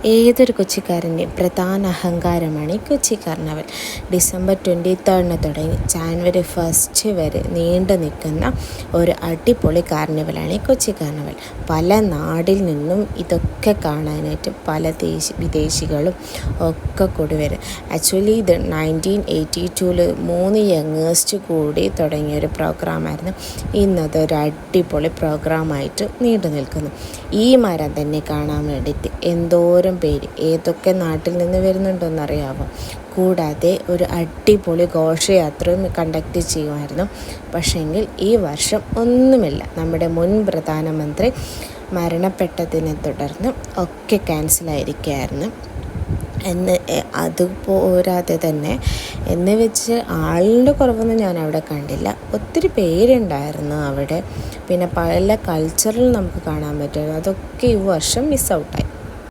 ഏതൊരു കൊച്ചിക്കാരൻ്റെയും പ്രധാന അഹങ്കാരമാണ് ഈ കൊച്ചി കാർണിവൽ. ഡിസംബർ 23 തുടങ്ങി ജാനുവരി 1 വരെ നീണ്ടു നിൽക്കുന്ന ഒരു അടിപൊളി കാർണിവലാണ് ഈ കൊച്ചി കാർണിവൽ. പല നാടിൽ നിന്നും ഇതൊക്കെ കാണാനായിട്ട് പല വിദേശികളും ഒക്കെ കൂടി വരും. ആക്ച്വലി ഇത് 1982 3 യങ്ങേഴ്സ്റ്റ് കൂടി തുടങ്ങിയൊരു പ്രോഗ്രാമായിരുന്നു. ഇന്നതൊരു അടിപൊളി പ്രോഗ്രാമായിട്ട് നീണ്ടു നിൽക്കുന്നു. ഈ മരം തന്നെ കാണാൻ വേണ്ടിയിട്ട് എന്തോരം പേര് ഏതൊക്കെ നാട്ടിൽ നിന്ന് വരുന്നുണ്ടെന്നറിയാമോ. കൂടാതെ ഒരു അടിപൊളി ഘോഷയാത്രയും കണ്ടക്ട് ചെയ്യുമായിരുന്നു. പക്ഷേങ്കിൽ ഈ വർഷം ഒന്നുമില്ല. നമ്മുടെ മുൻ പ്രധാനമന്ത്രി മരണപ്പെട്ടതിനെ തുടർന്ന് ഒക്കെ ക്യാൻസലായിരിക്കുകയായിരുന്നു. അതുപോരാതെ തന്നെ എന്ന് വെച്ച് ആളിൻ്റെ കുറവൊന്നും ഞാൻ അവിടെ കണ്ടില്ല. ഒത്തിരി പേരുണ്ടായിരുന്നു അവിടെ. പിന്നെ പല കൾച്ചറിൽ നമുക്ക് കാണാൻ പറ്റും. അതൊക്കെ ഈ വർഷം മിസ് ഔട്ടായി.